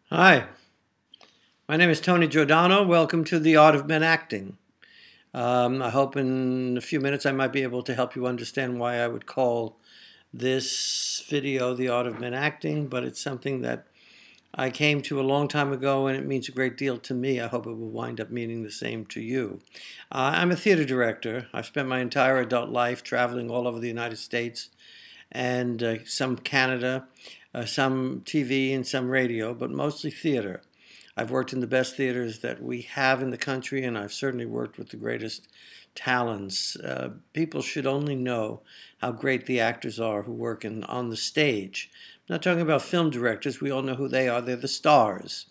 Hi, my name is Tony Giordano. Welcome to The Art of Men Acting. I hope in a few minutes I might be able to help you understand why I would call this video The Art of Men Acting, but it's something that I came to a long time ago and it means a great deal to me. I hope it will wind up meaning the same to you. I'm a theater director. I've spent my entire adult life traveling all over the United States and some Canada, some TV and some radio, but mostly theater. I've worked in the best theaters that we have in the country, and I've certainly worked with the greatest talents. People should only know how great the actors are who work on the stage. I'm not talking about film directors. We all know who they are. They're the stars.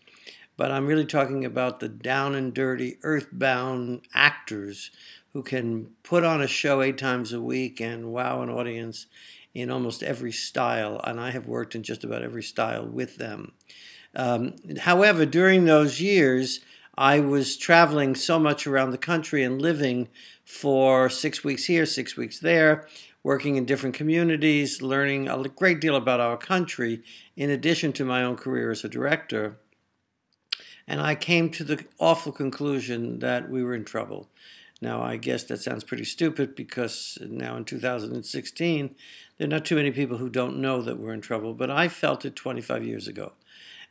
But I'm really talking about the down and dirty, earthbound actors who can put on a show 8 times a week and wow an audience in almost every style. And I have worked in just about every style with them. However, during those years, I was traveling so much around the country and living for 6 weeks here, 6 weeks there, working in different communities, learning a great deal about our country, in addition to my own career as a director. And I came to the awful conclusion that we were in trouble. Now, I guess that sounds pretty stupid because now in 2016, there are not too many people who don't know that we're in trouble, but I felt it 25 years ago.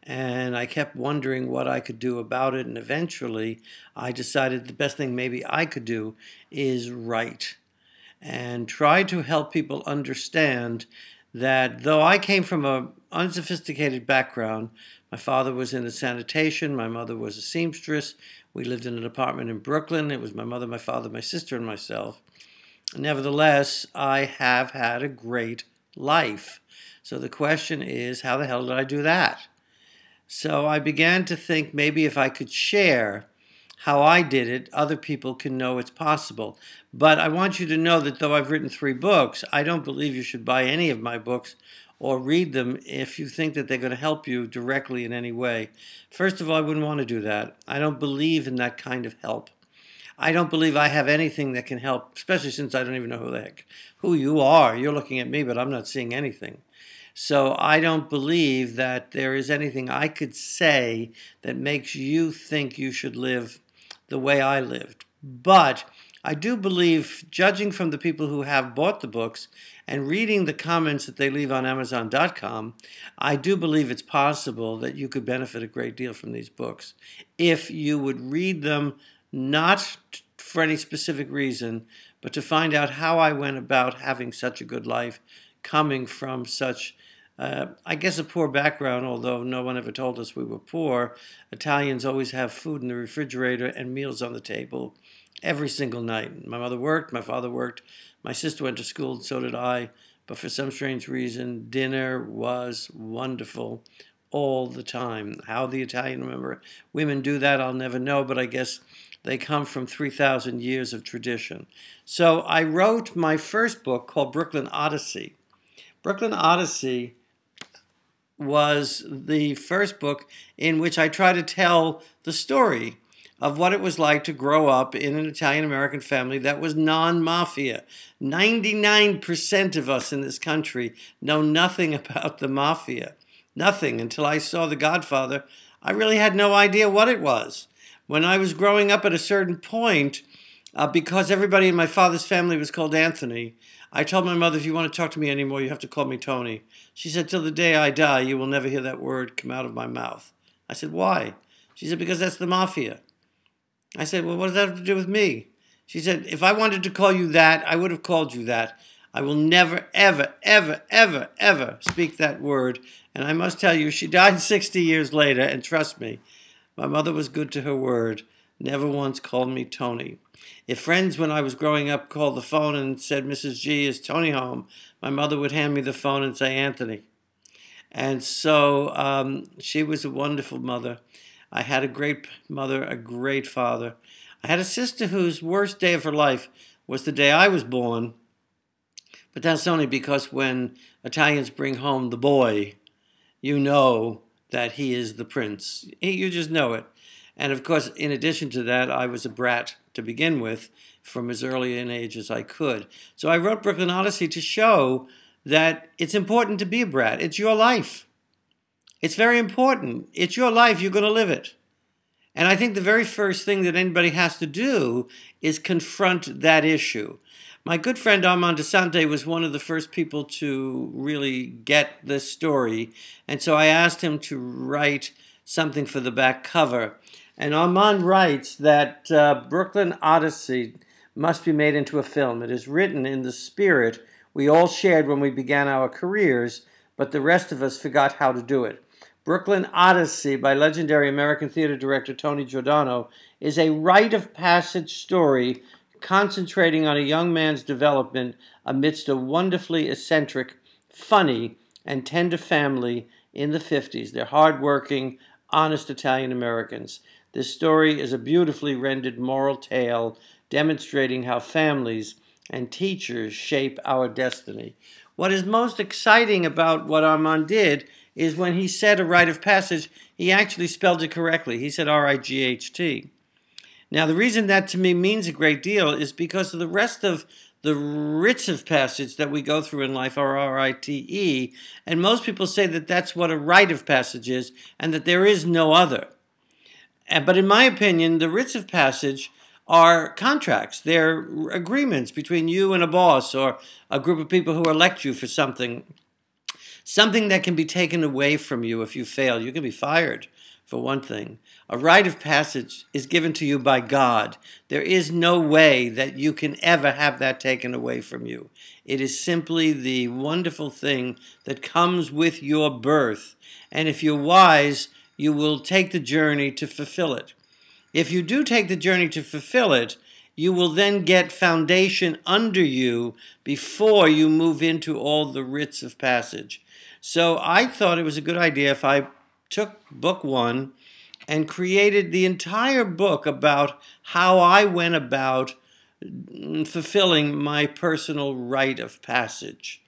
And I kept wondering what I could do about it, and eventually I decided the best thing maybe I could do is write and try to help people understand that though I came from an unsophisticated background, my father was in sanitation, my mother was a seamstress, we lived in an apartment in Brooklyn, it was my mother, my father, my sister, and myself. Nevertheless, I have had a great life. So the question is, how the hell did I do that? So I began to think maybe if I could share how I did it, other people can know it's possible. But I want you to know that though I've written 3 books, I don't believe you should buy any of my books or read them if you think that they're going to help you directly in any way. First of all, I wouldn't want to do that. I don't believe in that kind of help. I don't believe I have anything that can help, especially since I don't even know who you are. You're looking at me, but I'm not seeing anything. So I don't believe that there is anything I could say that makes you think you should live the way I lived. But I do believe, judging from the people who have bought the books and reading the comments that they leave on Amazon.com, I do believe it's possible that you could benefit a great deal from these books if you would read them not for any specific reason, but to find out how I went about having such a good life, coming from such I guess a poor background, although no one ever told us we were poor. Italians always have food in the refrigerator and meals on the table every single night. My mother worked, my father worked, my sister went to school, and so did I. But for some strange reason, dinner was wonderful all the time. How the Italian women do that, I'll never know, but I guess they come from 3,000 years of tradition. So I wrote my first book called Brooklyn Odyssey. Brooklyn Odyssey was the first book in which I try to tell the story of what it was like to grow up in an Italian-American family that was non-mafia. 99% of us in this country know nothing about the mafia. Nothing. Until I saw The Godfather, I really had no idea what it was. When I was growing up at a certain point, because everybody in my father's family was called Anthony, I told my mother, if you want to talk to me anymore, you have to call me Tony. She said, till the day I die, you will never hear that word come out of my mouth. I said, why? She said, because that's the mafia. I said, well, what does that have to do with me? She said, if I wanted to call you that, I would have called you that. I will never, ever, ever, ever, ever speak that word. And I must tell you, she died 60 years later, and trust me, my mother was good to her word. Never once called me Tony. If friends, when I was growing up, called the phone and said, Mrs. G, is Tony home? My mother would hand me the phone and say, Anthony. And so she was a wonderful mother. I had a great mother, a great father. I had a sister whose worst day of her life was the day I was born. But that's only because when Italians bring home the boy, you know that he is the prince. You just know it. And of course, in addition to that, I was a brat to begin with from as early an age as I could. So I wrote Brooklyn Odyssey to show that it's important to be a brat. It's your life. It's very important. It's your life. You're going to live it. And I think the very first thing that anybody has to do is confront that issue. My good friend Armand DeSante was one of the first people to really get this story, and so I asked him to write something for the back cover. And Armand writes that Brooklyn Odyssey must be made into a film. It is written in the spirit we all shared when we began our careers, but the rest of us forgot how to do it. Brooklyn Odyssey by legendary American theater director Tony Giordano is a rite of passage story concentrating on a young man's development amidst a wonderfully eccentric, funny, and tender family in the 50s. They're hardworking, honest Italian Americans. This story is a beautifully rendered moral tale demonstrating how families and teachers shape our destiny. What is most exciting about what Armand did is when he said a rite of passage, he actually spelled it correctly. He said R-I-G-H-T. Now, the reason that to me means a great deal is because of the rest of the rites of passage that we go through in life are R-I-T-E, and most people say that that's what a rite of passage is and that there is no other. But in my opinion, the rites of passage are contracts. They're agreements between you and a boss or a group of people who elect you for something that can be taken away from you if you fail. You can be fired, for one thing. A rite of passage is given to you by God. There is no way that you can ever have that taken away from you. It is simply the wonderful thing that comes with your birth. And if you're wise, you will take the journey to fulfill it. If you do take the journey to fulfill it, you will then get foundation under you before you move into all the rites of passage. So I thought it was a good idea if I took book one and created the entire book about how I went about fulfilling my personal rite of passage.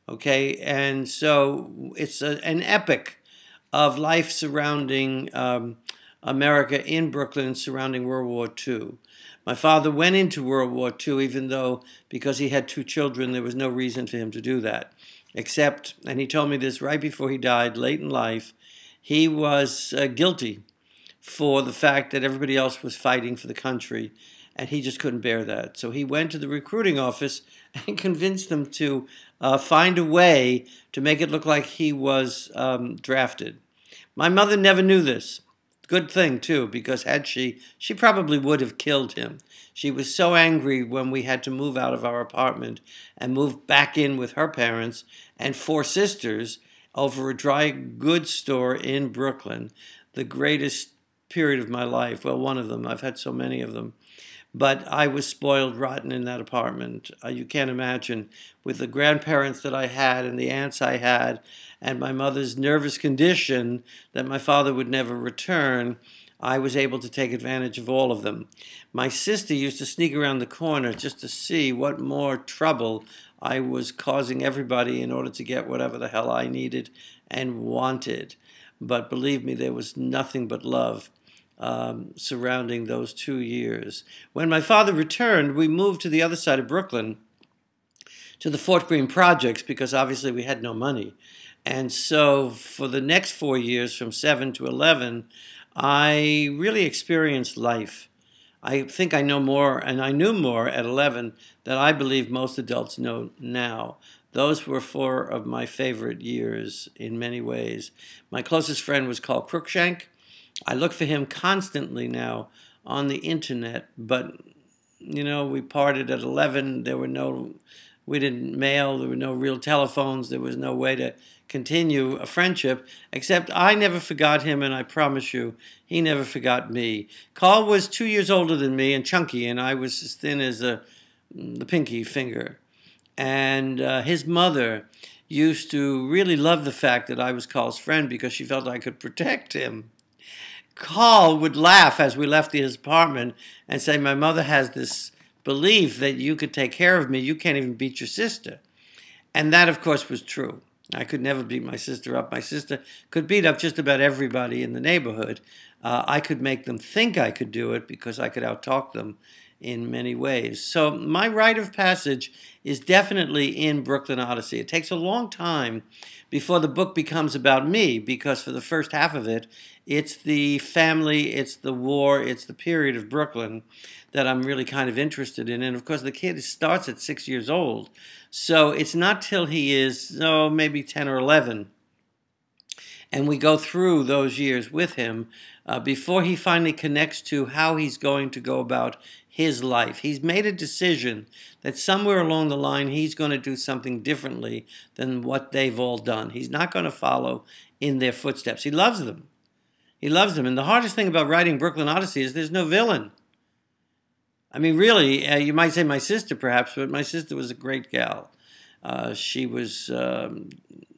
Okay, and so it's an epic of life surrounding America in Brooklyn, surrounding World War II. My father went into World War II, even though, because he had 2 children, there was no reason for him to do that. Except, and he told me this right before he died, late in life, he was guilty for the fact that everybody else was fighting for the country, and he just couldn't bear that. So he went to the recruiting office and convinced them to find a way to make it look like he was drafted. My mother never knew this. Good thing, too, because had she probably would have killed him. She was so angry when we had to move out of our apartment and move back in with her parents and 4 sisters over a dry goods store in Brooklyn, the greatest period of my life. Well, one of them. I've had so many of them. But I was spoiled rotten in that apartment. You can't imagine, with the grandparents that I had and the aunts I had and my mother's nervous condition that my father would never return, I was able to take advantage of all of them. My sister used to sneak around the corner just to see what more trouble I was causing everybody in order to get whatever the hell I needed and wanted. But believe me, there was nothing but love surrounding those 2 years. When my father returned, we moved to the other side of Brooklyn, to the Fort Greene projects, because obviously we had no money. And so for the next 4 years, from 7 to 11, I really experienced life. I think I know more, and I knew more at 11 than I believe most adults know now. Those were 4 of my favorite years in many ways. My closest friend was called Crookshank. I look for him constantly now on the internet, but, you know, we parted at 11. We didn't mail, there were no real telephones, there was no way to continue a friendship, except I never forgot him, and I promise you, he never forgot me. Carl was 2 years older than me and chunky, and I was as thin as the pinky finger. And his mother used to really love the fact that I was Carl's friend because she felt I could protect him. Carl would laugh as we left his apartment and say, "My mother has this belief that you could take care of me. You can't even beat your sister." And that, of course, was true. I could never beat my sister up. My sister could beat up just about everybody in the neighborhood. I could make them think I could do it because I could outtalk them. in many ways. So my rite of passage is definitely in Brooklyn Odyssey. It takes a long time before the book becomes about me, because for the first half of it, it's the family, it's the war, it's the period of Brooklyn that I'm really kind of interested in. And of course, the kid starts at 6 years old. So it's not till he is, maybe 10 or 11. And we go through those years with him before he finally connects to how he's going to go about his life. He's made a decision that somewhere along the line he's going to do something differently than what they've all done. He's not going to follow in their footsteps. He loves them. He loves them. And the hardest thing about writing Brooklyn Odyssey is there's no villain. I mean, really, you might say my sister perhaps, but my sister was a great gal. She was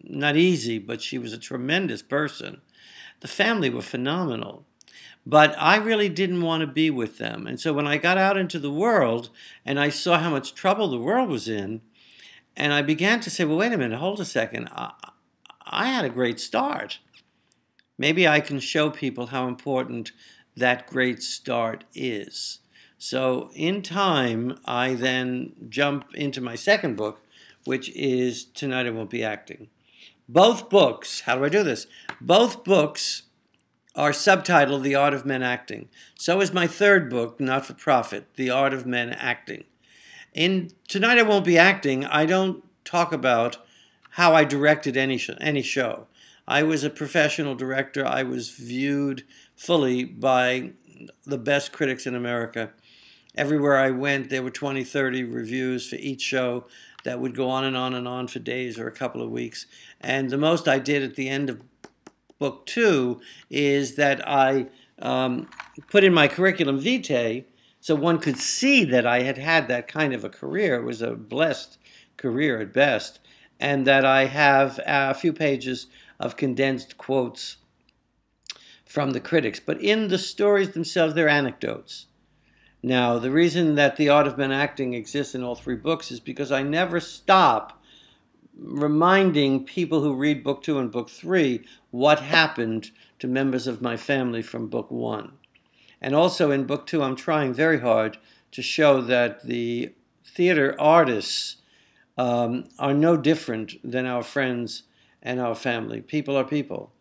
not easy, but she was a tremendous person. The family were phenomenal. But I really didn't want to be with them. And so when I got out into the world and I saw how much trouble the world was in, and I began to say, well, wait a minute, hold a second. I had a great start. Maybe I can show people how important that great start is. So in time, I then jump into my second book, which is Tonight I Won't Be Acting. Both books, how do I do this? Both books are subtitled The Art of Men Acting. So is my third book, Not for Profit, The Art of Men Acting. In Tonight I Won't Be Acting, I don't talk about how I directed any show. I was a professional director. I was viewed fully by the best critics in America. Everywhere I went, there were 20, 30 reviews for each show that would go on and on and on for days or a couple of weeks. And the most I did at the end of book 2 is that I put in my curriculum vitae so one could see that I had had that kind of a career. It was a blessed career at best. And that I have a few pages of condensed quotes from the critics. But in the stories themselves, they're anecdotes. Now, the reason that The Art of Men Acting exists in all 3 books is because I never stop reminding people who read book 2 and book 3 what happened to members of my family from book 1. And also in book 2, I'm trying very hard to show that the theater artists are no different than our friends and our family. People are people.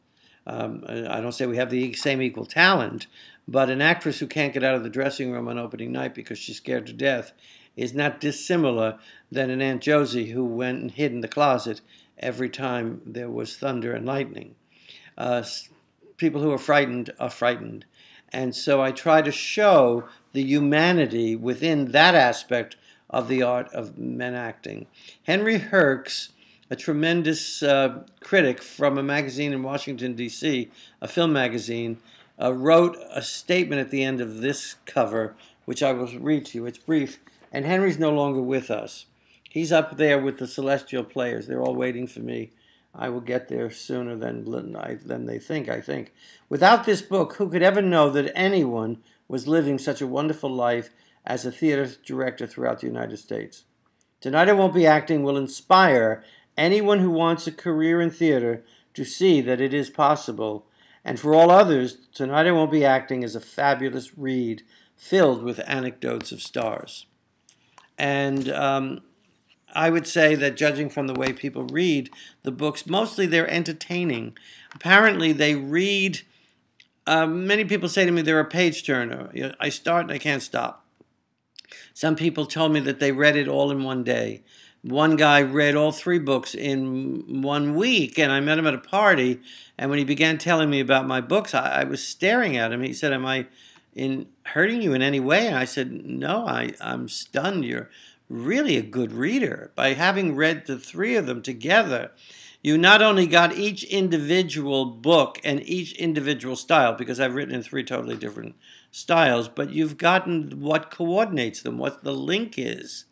I don't say we have the same equal talent, but an actress who can't get out of the dressing room on opening night because she's scared to death is not dissimilar than an Aunt Josie who went and hid in the closet every time there was thunder and lightning. People who are frightened are frightened. And so I try to show the humanity within that aspect of the art of men acting. Henry Herx, a tremendous critic from a magazine in Washington, D.C., a film magazine, wrote a statement at the end of this cover, which I will read to you. It's brief. And Henry's no longer with us. He's up there with the celestial players. They're all waiting for me. I will get there sooner than they think, I think. Without this book, who could ever know that anyone was living such a wonderful life as a theater director throughout the United States? Tonight I Won't Be Acting will inspire anyone who wants a career in theater to see that it is possible. And for all others, Tonight I Won't Be Acting is a fabulous read filled with anecdotes of stars. And I would say that judging from the way people read the books, mostly they're entertaining. Apparently they read, many people say to me they're a page turner. I start and I can't stop. Some people told me that they read it all in one day. One guy read all 3 books in 1 week, and I met him at a party, and when he began telling me about my books, I was staring at him. He said, am I hurting you in any way? And I said, no, I'm stunned. You're really a good reader. By having read the 3 of them together, you not only got each individual book and each individual style, because I've written in 3 totally different styles, but you've gotten what coordinates them, what the link is.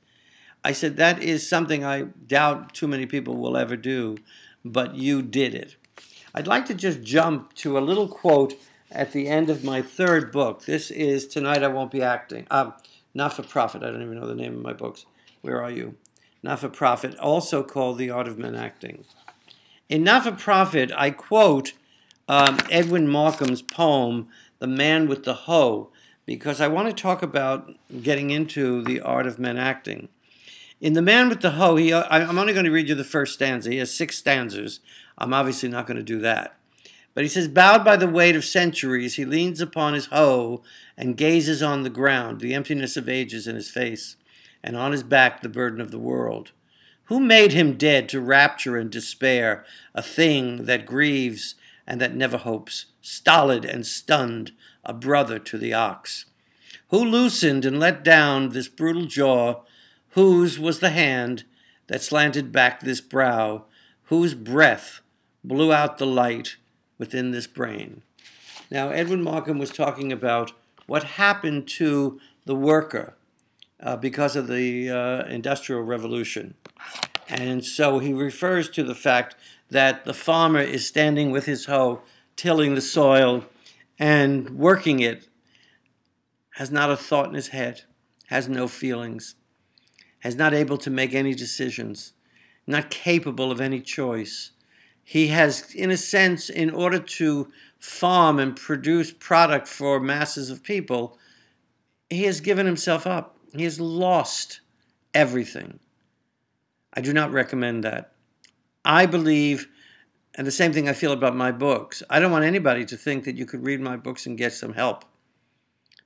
I said, that is something I doubt too many people will ever do, but you did it. I'd like to just jump to a little quote at the end of my 3rd book. This is Tonight I Won't Be Acting. Not for Profit. I don't even know the name of my books. Where are you? Not for Profit, also called The Art of Men Acting. In Not for Profit, I quote Edwin Markham's poem, The Man with the Hoe, because I want to talk about getting into the art of men acting. In The Man with the Hoe, I'm only going to read you the first stanza. He has 6 stanzas. I'm obviously not going to do that. But he says, bowed by the weight of centuries, he leans upon his hoe and gazes on the ground, the emptiness of ages in his face, and on his back the burden of the world. Who made him dead to rapture and despair, a thing that grieves and that never hopes, stolid and stunned, a brother to the ox? Who loosened and let down this brutal jaw? Whose was the hand that slanted back this brow? Whose breath blew out the light within this brain? Now, Edwin Markham was talking about what happened to the worker because of the Industrial Revolution. And so he refers to the fact that the farmer is standing with his hoe, tilling the soil and working it, has not a thought in his head, has no feelings, is not able to make any decisions, not capable of any choice. He has, in a sense, in order to farm and produce product for masses of people, he has given himself up. He has lost everything. I do not recommend that. I believe, and the same thing I feel about my books, I don't want anybody to think that you could read my books and get some help.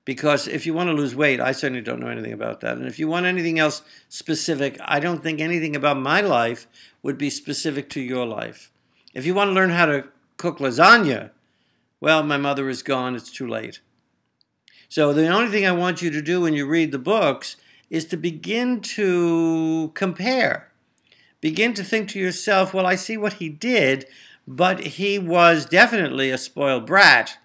Because if you want to lose weight, I certainly don't know anything about that. And if you want anything else specific, I don't think anything about my life would be specific to your life. If you want to learn how to cook lasagna, well, my mother is gone, it's too late. So the only thing I want you to do when you read the books is to begin to compare. Begin to think to yourself, well, I see what he did, but he was definitely a spoiled brat.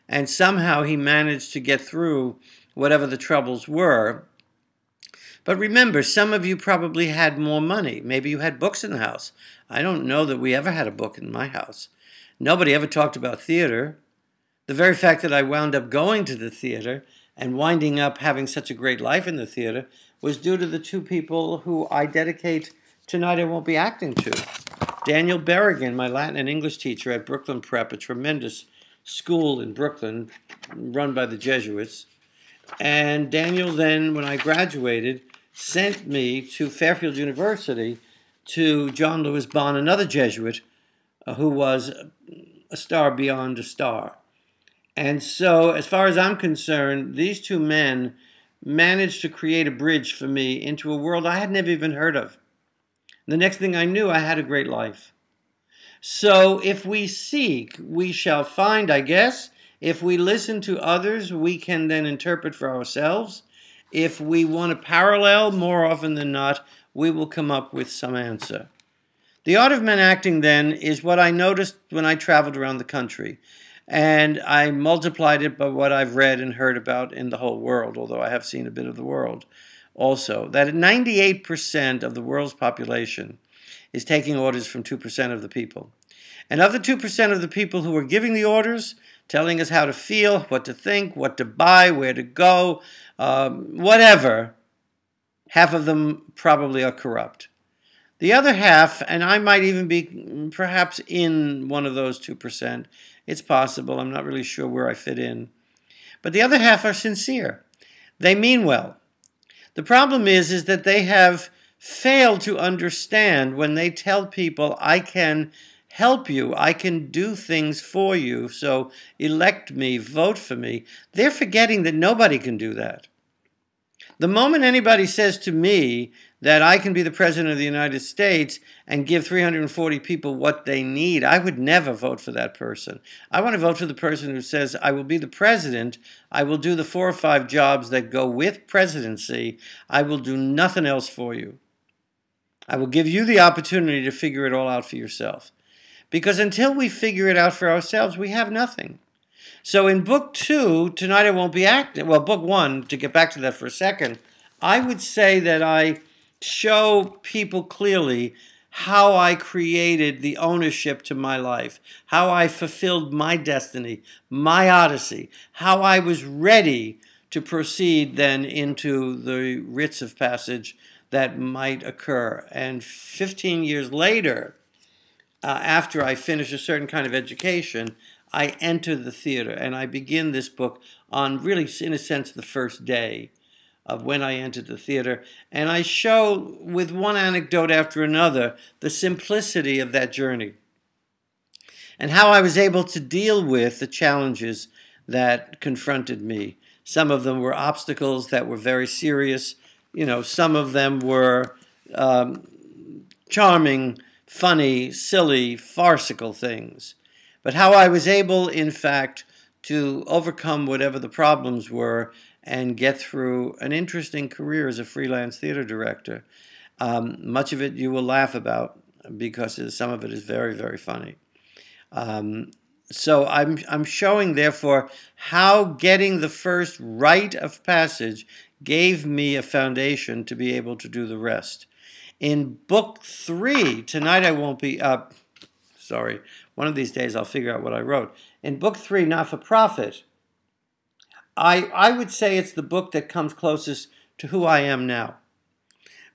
And somehow he managed to get through whatever the troubles were. But remember, some of you probably had more money. Maybe you had books in the house. I don't know that we ever had a book in my house. Nobody ever talked about theater. The very fact that I wound up going to the theater and winding up having such a great life in the theater was due to the 2 people who I dedicate Tonight I Won't Be Acting to. Daniel Berrigan, my Latin and English teacher at Brooklyn Prep, a tremendous school in Brooklyn run by the Jesuits. And Daniel then, when I graduated, sent me to Fairfield University to John Lewis Bond, another Jesuit who was a star beyond a star. And so, as far as I'm concerned, these 2 men managed to create a bridge for me into a world I had never even heard of. The next thing I knew, I had a great life. So if we seek, we shall find, I guess. If we listen to others, we can then interpret for ourselves. If we want to parallel, more often than not, we will come up with some answer. The art of men acting, then, is what I noticed when I traveled around the country. And I multiplied it by what I've read and heard about in the whole world, although I have seen a bit of the world also, that 98% of the world's population is taking orders from 2% of the people. And of the 2% of the people who are giving the orders, telling us how to feel, what to think, what to buy, where to go, whatever, half of them probably are corrupt. The other half, and I might even be perhaps in one of those 2%, it's possible, I'm not really sure where I fit in, but the other half are sincere. They mean well. The problem is that they have failed to understand when they tell people, I can help you, I can do things for you, so elect me, vote for me. They're forgetting that nobody can do that. The moment anybody says to me that I can be the President of the United States and give 340 people what they need, I would never vote for that person. I want to vote for the person who says, I will be the president, I will do the 4 or 5 jobs that go with presidency, I will do nothing else for you. I will give you the opportunity to figure it all out for yourself. Because until we figure it out for ourselves, we have nothing. So in book 2, Tonight I Won't Be Acting, well, book 1, to get back to that for a second, I would say that I show people clearly how I created the ownership to my life, how I fulfilled my destiny, my odyssey, how I was ready to proceed then into the rites of passage that might occur. And 15 years later, after I finished a certain kind of education, I enter the theater, and I begin this book on really, in a sense, the first day of when I entered the theater. And I show, with one anecdote after another, the simplicity of that journey and how I was able to deal with the challenges that confronted me. Some of them were obstacles that were very serious. Some of them were charming, funny, silly, farcical things. But how I was able, in fact, to overcome whatever the problems were and get through an interesting career as a freelance theater director. Much of it you will laugh about because some of it is very, very funny. So I'm showing, therefore, how getting the first rite of passage gave me a foundation to be able to do the rest. In book 3, tonight I won't be up. Sorry, one of these days I'll figure out what I wrote. In book 3, Not for Profit, I would say it's the book that comes closest to who I am now.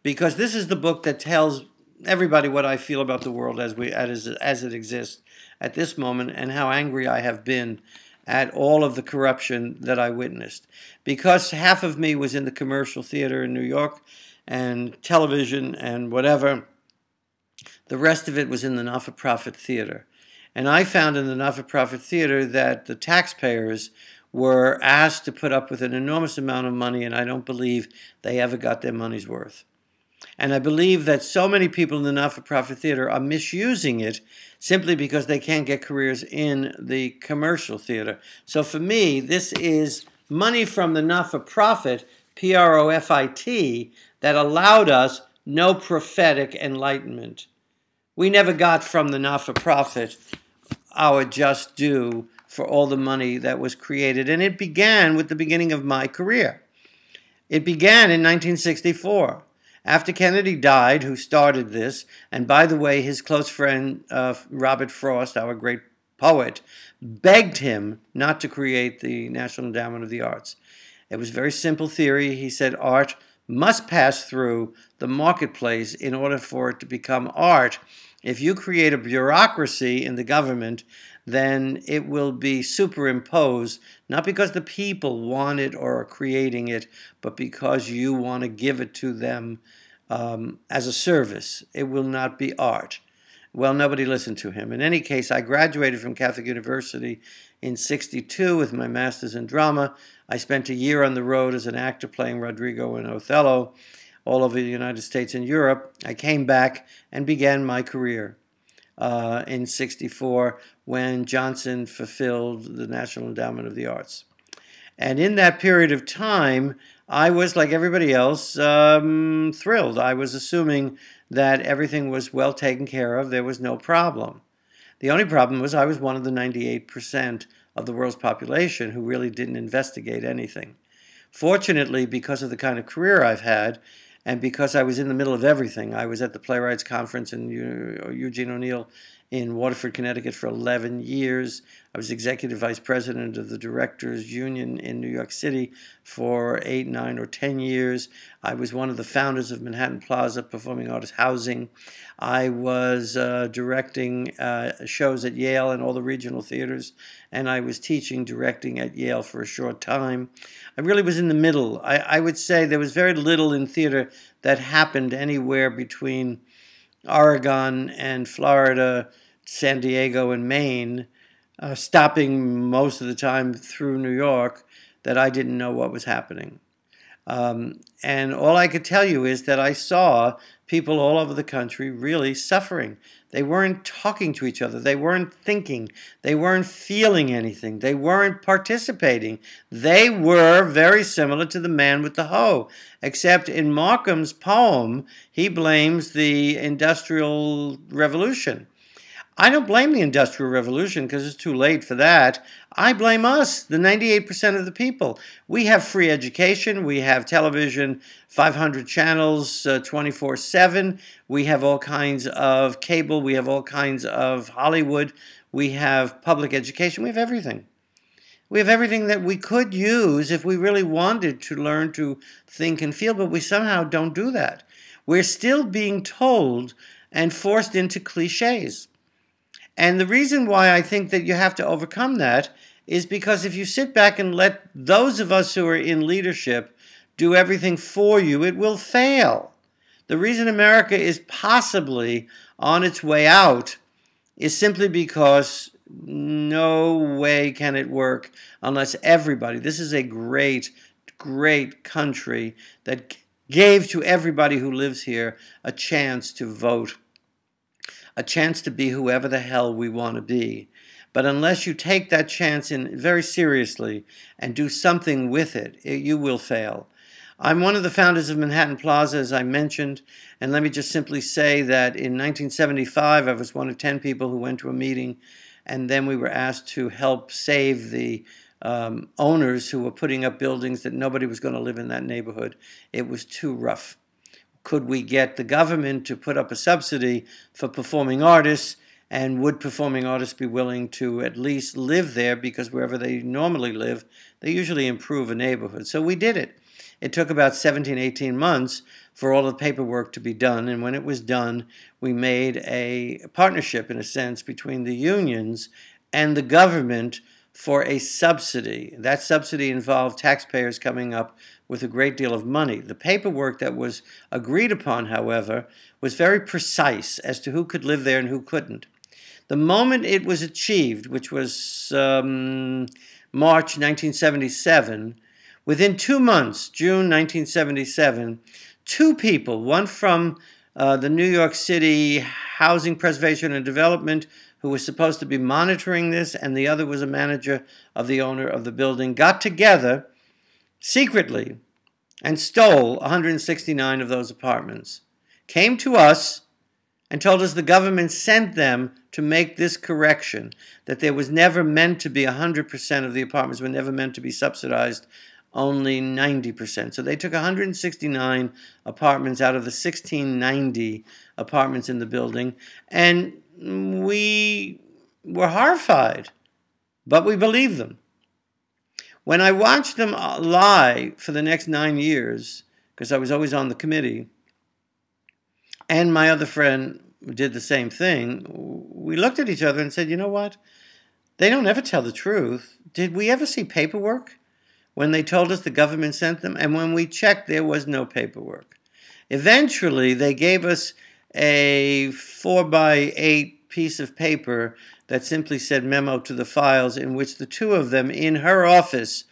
Because this is the book that tells everybody what I feel about the world as it exists at this moment, and how angry I have been at all of the corruption that I witnessed. Because half of me was in the commercial theater in New York and television and whatever, the rest of it was in the not-for-profit theater. And I found in the not-for-profit theater that the taxpayers were asked to put up with an enormous amount of money, and I don't believe they ever got their money's worth. And I believe that so many people in the not-for-profit theater are misusing it simply because they can't get careers in the commercial theater. So for me, this is money from the not-for-profit, P-R-O-F-I-T, that allowed us no prophetic enlightenment. We never got from the not-for-profit our just due for all the money that was created. And it began with the beginning of my career. It began in 1964. After Kennedy died, who started this, and by the way, his close friend Robert Frost, our great poet, begged him not to create the National Endowment of the Arts. It was a very simple theory. He said art must pass through the marketplace in order for it to become art. If you create a bureaucracy in the government, then it will be superimposed, not because the people want it or are creating it, but because you want to give it to them as a service. It will not be art. Well, nobody listened to him. In any case, I graduated from Catholic University in '62 with my master's in drama. I spent a year on the road as an actor playing Rodrigo and Othello all over the United States and Europe. I came back and began my career in '64 when Johnson fulfilled the National Endowment of the Arts. And in that period of time, I was, like everybody else, thrilled. I was assuming that everything was well taken care of. There was no problem. The only problem was I was one of the 98% of the world's population who really didn't investigate anything. Fortunately, because of the kind of career I've had, and because I was in the middle of everything, I was at the Playwrights Conference in Eugene O'Neill in Waterford, Connecticut for 11 years. I was executive vice president of the Directors Union in New York City for 8, 9, or 10 years. I was one of the founders of Manhattan Plaza Performing Artist Housing. I was directing shows at Yale and all the regional theaters, and I was teaching directing at Yale for a short time. I really was in the middle. I would say there was very little in theater that happened anywhere between Oregon and Florida, San Diego and Maine, stopping most of the time through New York, that I didn't know what was happening. And all I could tell you is that I saw people all over the country really suffering. They weren't talking to each other. They weren't thinking. They weren't feeling anything. They weren't participating. They were very similar to the man with the hoe, except in Markham's poem, he blames the Industrial Revolution. I don't blame the Industrial Revolution because it's too late for that. I blame us, the 98% of the people. We have free education. We have television, 500 channels, 24/7. We have all kinds of cable. We have all kinds of Hollywood. We have public education. We have everything. We have everything that we could use if we really wanted to learn to think and feel, but we somehow don't do that. We're still being told and forced into cliches. And the reason why I think that you have to overcome that is because if you sit back and let those of us who are in leadership do everything for you, it will fail. The reason America is possibly on its way out is simply because no way can it work unless everybody, this is a great, great country that gave to everybody who lives here a chance to vote, a chance to be whoever the hell we want to be. But unless you take that chance in very seriously and do something with it, you will fail. I'm one of the founders of Manhattan Plaza, as I mentioned, and let me just simply say that in 1975, I was one of 10 people who went to a meeting, and then we were asked to help save the owners who were putting up buildings that nobody was going to live in that neighborhood. It was too rough. Could we get the government to put up a subsidy for performing artists? And would performing artists be willing to at least live there, because wherever they normally live, they usually improve a neighborhood. So we did it. It took about 17, 18 months for all the paperwork to be done. And when it was done, we made a partnership, in a sense, between the unions and the government for a subsidy. That subsidy involved taxpayers coming up with a great deal of money. The paperwork that was agreed upon, however, was very precise as to who could live there and who couldn't. The moment it was achieved, which was March 1977, within 2 months, June 1977, two people, one from the New York City Housing Preservation and Development, who was supposed to be monitoring this, and the other was a manager of the owner of the building, got together secretly and stole 169 of those apartments, came to us and told us the government sent them to make this correction, that there was never meant to be 100% of the apartments were never meant to be subsidized, only 90%. So they took 169 apartments out of the 1690 apartments in the building, and we were horrified, but we believed them. When I watched them lie for the next 9 years, because I was always on the committee, and my other friend did the same thing, we looked at each other and said, you know what? They don't ever tell the truth. Did we ever see paperwork when they told us the government sent them? And when we checked, there was no paperwork. Eventually, they gave us a 4x8 piece of paper that simply said memo to the files, in which the two of them in her office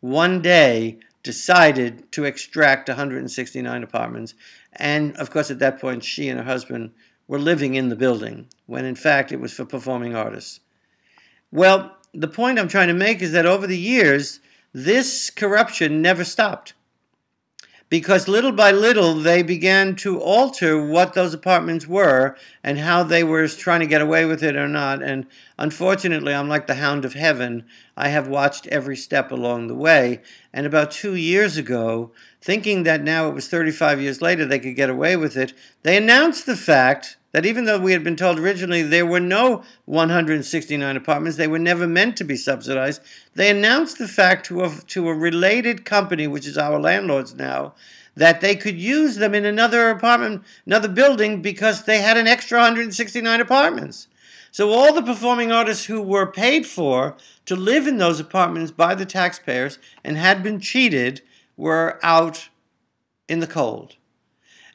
one day decided to extract 169 apartments. And of course, at that point, she and her husband were living in the building, when in fact it was for performing artists. Well, the point I'm trying to make is that over the years, this corruption never stopped, because little by little they began to alter what those apartments were and how they were trying to get away with it or not. And unfortunately, I'm like the hound of heaven. I have watched every step along the way. And about 2 years ago, thinking that now it was 35 years later they could get away with it, they announced the fact that even though we had been told originally there were no 169 apartments, they were never meant to be subsidized, they announced the fact to a related company, which is our landlords now, that they could use them in another building, because they had an extra 169 apartments. So all the performing artists who were paid for to live in those apartments by the taxpayers and had been cheated were out in the cold.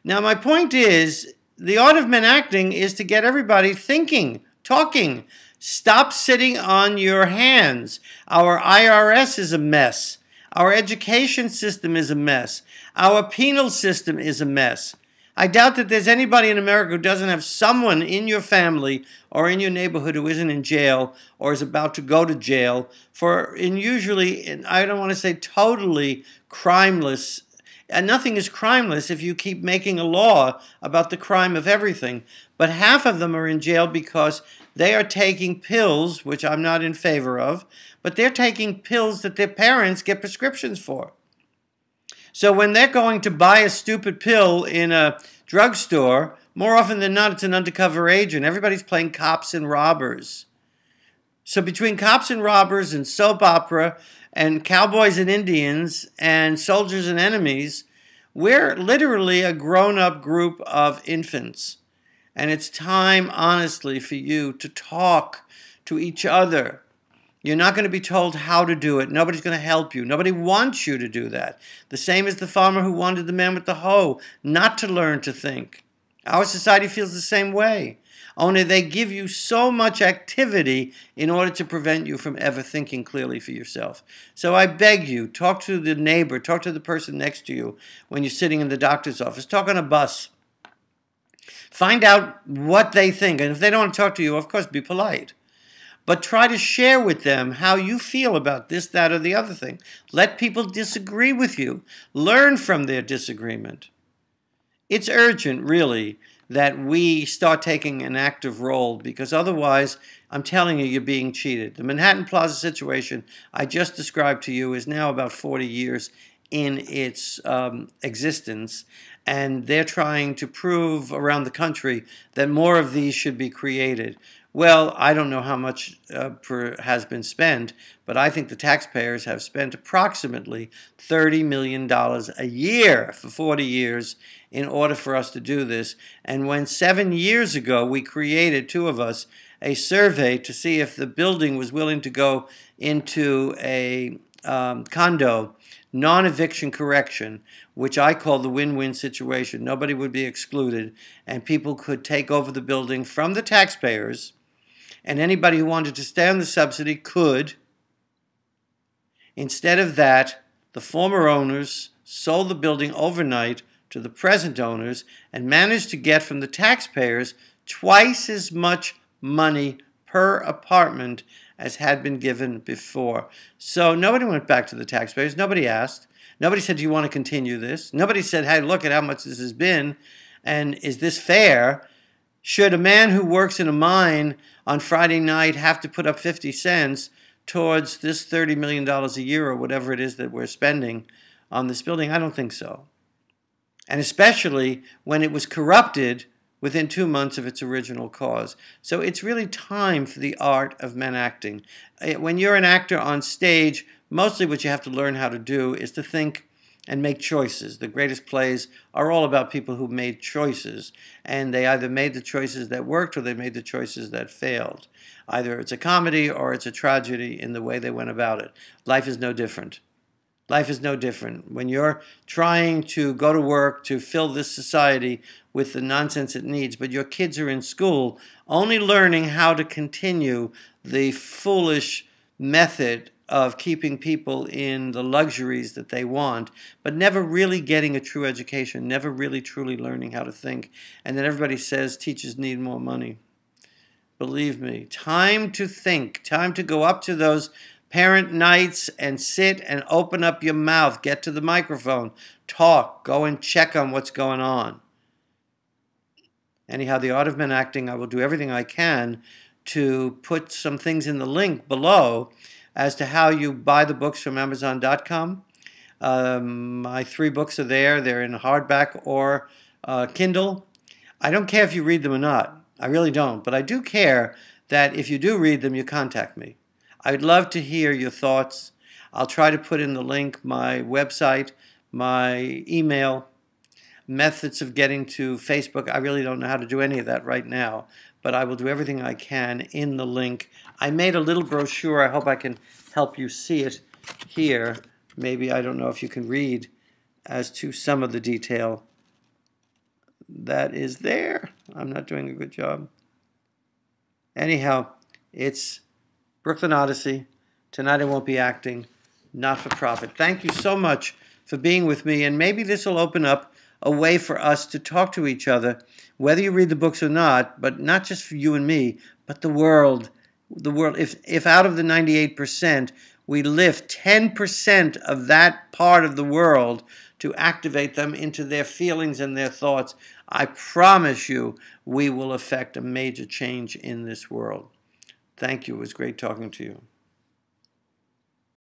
Now, my point is, the art of men acting is to get everybody thinking, talking. Stop sitting on your hands. Our IRS is a mess. Our education system is a mess. Our penal system is a mess. I doubt that there's anybody in America who doesn't have someone in your family or in your neighborhood who isn't in jail or is about to go to jail for, I don't want to say totally crimeless. And nothing is crimeless if you keep making a law about the crime of everything. But half of them are in jail because they are taking pills, which I'm not in favor of, but they're taking pills that their parents get prescriptions for. So when they're going to buy a stupid pill in a drugstore, more often than not, it's an undercover agent. Everybody's playing cops and robbers. So between cops and robbers and soap opera and cowboys and Indians and soldiers and enemies, we're literally a grown-up group of infants. And it's time, honestly, for you to talk to each other. You're not going to be told how to do it. Nobody's going to help you. Nobody wants you to do that. The same as the farmer who wanted the man with the hoe not to learn to think. Our society feels the same way. Only they give you so much activity in order to prevent you from ever thinking clearly for yourself. So I beg you, talk to the neighbor, talk to the person next to you when you're sitting in the doctor's office, talk on a bus. Find out what they think. And if they don't want to talk to you, of course, be polite. But try to share with them how you feel about this, that, or the other thing. Let people disagree with you. Learn from their disagreement. It's urgent, really, that we start taking an active role, because otherwise, I'm telling you, you're being cheated. The Manhattan Plaza situation I just described to you is now about 40 years in its existence, and they're trying to prove around the country that more of these should be created. Well, I don't know how much has been spent, but I think the taxpayers have spent approximately $30 million a year for 40 years in order for us to do this. And when 7 years ago we created, two of us, a survey to see if the building was willing to go into a condo non-eviction correction, which I call the win-win situation. Nobody would be excluded, and people could take over the building from the taxpayers, and anybody who wanted to stay on the subsidy could. Instead of that, the former owners sold the building overnight to the present owners and managed to get from the taxpayers twice as much money per apartment as had been given before. So nobody went back to the taxpayers. Nobody asked. Nobody said, do you want to continue this? Nobody said, hey, look at how much this has been, and is this fair? Should a man who works in a mine on Friday night have to put up 50 cents towards this $30 million a year or whatever it is that we're spending on this building? I don't think so. And especially when it was corrupted within 2 months of its original cause. So it's really time for the art of men acting. When you're an actor on stage, mostly what you have to learn how to do is to think and make choices. The greatest plays are all about people who made choices, and they either made the choices that worked or they made the choices that failed. Either it's a comedy or it's a tragedy in the way they went about it. Life is no different. Life is no different. When you're trying to go to work to fill this society with the nonsense it needs, but your kids are in school only learning how to continue the foolish method of keeping people in the luxuries that they want, but never really getting a true education, never really truly learning how to think. And then everybody says teachers need more money. Believe me, time to think, time to go up to those parent nights and sit and open up your mouth, get to the microphone, talk, go and check on what's going on. Anyhow, The Art of Men Acting, I will do everything I can to put some things in the link below as to how you buy the books from Amazon.com. My 3 books are there. They're in hardback or Kindle. I don't care if you read them or not. I really don't. But I do care that if you do read them, you contact me. I'd love to hear your thoughts. I'll try to put in the link, my website, my email, methods of getting to Facebook. I really don't know how to do any of that right now, but I will do everything I can in the link. I made a little brochure. I hope I can help you see it here. Maybe, I don't know if you can read as to some of the detail that is there. I'm not doing a good job. Anyhow, it's Brooklyn Odyssey. Tonight I won't be acting. Not for profit. Thank you so much for being with me, and maybe this will open up a way for us to talk to each other, whether you read the books or not, but not just for you and me, but the world. The world. If out of the 98%, we lift 10% of that part of the world to activate them into their feelings and their thoughts, I promise you we will affect a major change in this world. Thank you. It was great talking to you.